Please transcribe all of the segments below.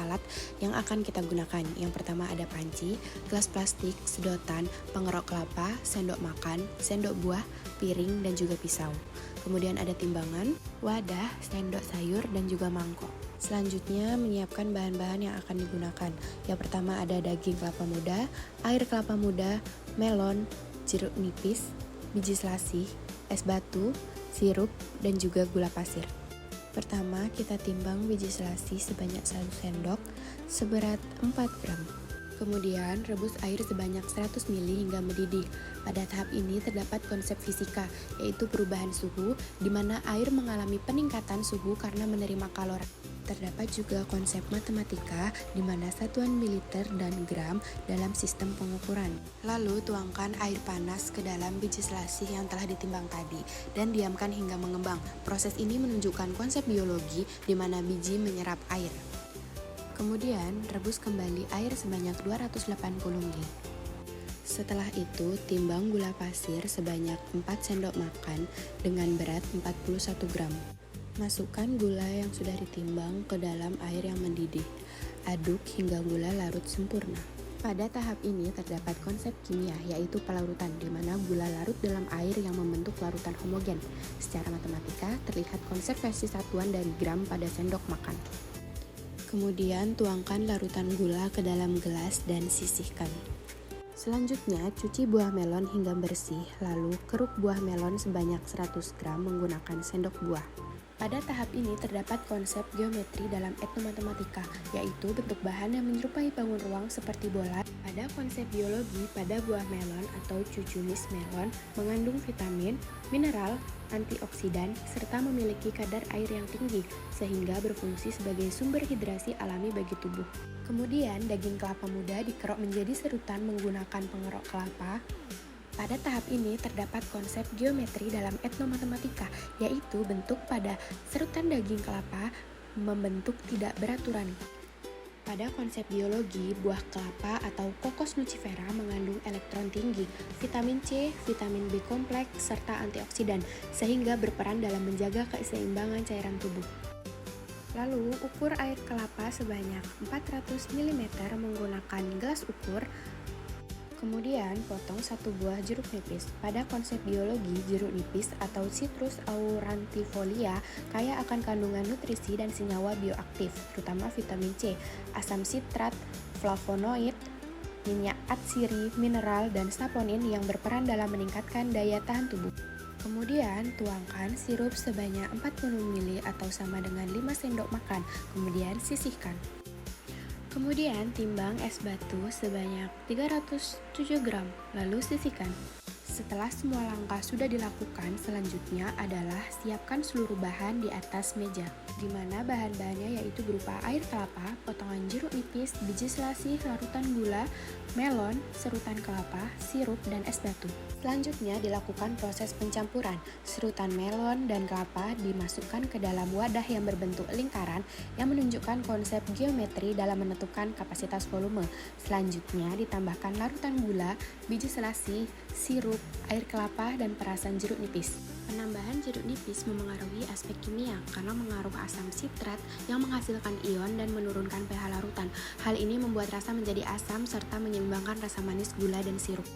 alat yang akan kita gunakan. Yang pertama ada panci, gelas plastik, sedotan, pengerok kelapa, sendok makan, sendok buah, piring, dan juga pisau. Kemudian ada timbangan, wadah, sendok sayur, dan juga mangkok. Selanjutnya menyiapkan bahan-bahan yang akan digunakan. Yang pertama ada daging kelapa muda, air kelapa muda, melon, jeruk nipis, biji selasih, es batu, sirup, dan juga gula pasir. Pertama, kita timbang biji selasih sebanyak 1 sendok seberat 4 gram. Kemudian, rebus air sebanyak 100 ml hingga mendidih. Pada tahap ini terdapat konsep fisika, yaitu perubahan suhu, di mana air mengalami peningkatan suhu karena menerima kalor. Terdapat juga konsep matematika, di mana satuan mililiter dan gram dalam sistem pengukuran. Lalu, tuangkan air panas ke dalam biji selasih yang telah ditimbang tadi, dan diamkan hingga mengembang. Proses ini menunjukkan konsep biologi, di mana biji menyerap air. Kemudian, rebus kembali air sebanyak 280 ml. Setelah itu, timbang gula pasir sebanyak 4 sendok makan dengan berat 41 gram. Masukkan gula yang sudah ditimbang ke dalam air yang mendidih. Aduk hingga gula larut sempurna. Pada tahap ini terdapat konsep kimia, yaitu pelarutan, di mana gula larut dalam air yang membentuk larutan homogen. Secara matematika, terlihat konservasi satuan dari gram pada sendok makan. Kemudian tuangkan larutan gula ke dalam gelas dan sisihkan. Selanjutnya, cuci buah melon hingga bersih, lalu keruk buah melon sebanyak 100 gram menggunakan sendok buah. Pada tahap ini terdapat konsep geometri dalam etnomatematika, yaitu bentuk bahan yang menyerupai bangun ruang seperti bola. Pada konsep biologi, pada buah melon atau cucumis melon mengandung vitamin, mineral, antioksidan, serta memiliki kadar air yang tinggi, sehingga berfungsi sebagai sumber hidrasi alami bagi tubuh. Kemudian, daging kelapa muda dikerok menjadi serutan menggunakan pengerok kelapa. Pada tahap ini terdapat konsep geometri dalam etnomatematika, yaitu bentuk pada serutan daging kelapa membentuk tidak beraturan. Pada konsep biologi, buah kelapa atau Cocos nucifera mengandung elektron tinggi, vitamin C, vitamin B kompleks, serta antioksidan, sehingga berperan dalam menjaga keseimbangan cairan tubuh. Lalu, ukur air kelapa sebanyak 400 ml menggunakan gelas ukur. Kemudian, potong 1 buah jeruk nipis. Pada konsep biologi, jeruk nipis atau Citrus aurantifolia kaya akan kandungan nutrisi dan senyawa bioaktif, terutama vitamin C, asam sitrat, flavonoid, minyak atsiri, mineral, dan saponin yang berperan dalam meningkatkan daya tahan tubuh. Kemudian, tuangkan sirup sebanyak 40 ml atau sama dengan 5 sendok makan, kemudian sisihkan. Kemudian timbang es batu sebanyak 307 gram, lalu sisihkan. Setelah semua langkah sudah dilakukan, selanjutnya adalah siapkan seluruh bahan di atas meja, di mana bahan-bahannya yaitu berupa air kelapa, potongan jeruk nipis, biji selasih, larutan gula, melon, serutan kelapa, sirup, dan es batu. Selanjutnya dilakukan proses pencampuran. Serutan melon dan kelapa dimasukkan ke dalam wadah yang berbentuk lingkaran yang menunjukkan konsep geometri dalam menentukan kapasitas volume. Selanjutnya ditambahkan larutan gula, biji selasih, sirup, air kelapa, dan perasan jeruk nipis. Penambahan jeruk nipis memengaruhi aspek kimia karena mengaruh asam sitrat yang menghasilkan ion dan menurunkan pH larutan. Hal ini membuat rasa menjadi asam serta menyeimbangkan rasa manis gula dan sirup.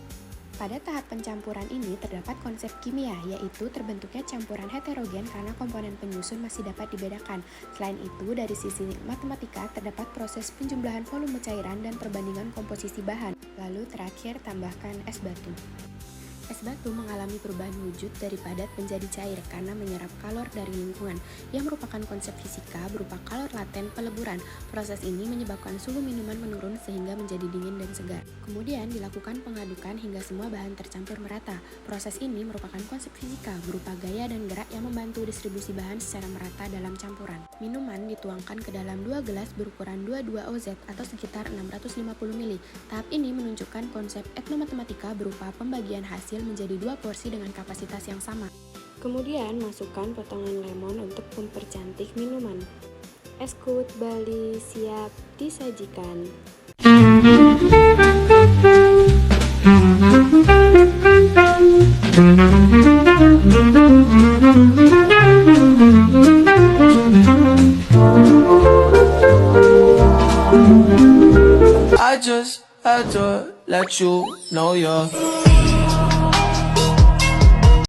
Pada tahap pencampuran ini terdapat konsep kimia, yaitu terbentuknya campuran heterogen karena komponen penyusun masih dapat dibedakan. Selain itu, dari sisi matematika terdapat proses penjumlahan volume cairan dan perbandingan komposisi bahan. Lalu terakhir tambahkan es batu. Es batu mengalami perubahan wujud dari padat menjadi cair karena menyerap kalor dari lingkungan, yang merupakan konsep fisika berupa kalor laten peleburan. Proses ini menyebabkan suhu minuman menurun sehingga menjadi dingin dan segar. Kemudian dilakukan pengadukan hingga semua bahan tercampur merata. Proses ini merupakan konsep fisika berupa gaya dan gerak yang membantu distribusi bahan secara merata dalam campuran. Minuman dituangkan ke dalam 2 gelas berukuran 22 oz atau sekitar 650 ml. Tahap ini menunjukkan konsep etnomatematika berupa pembagian hasil menjadi 2 porsi dengan kapasitas yang sama. Kemudian masukkan potongan lemon untuk mempercantik minuman. Es kut Bali siap disajikan. I just had to let you know you're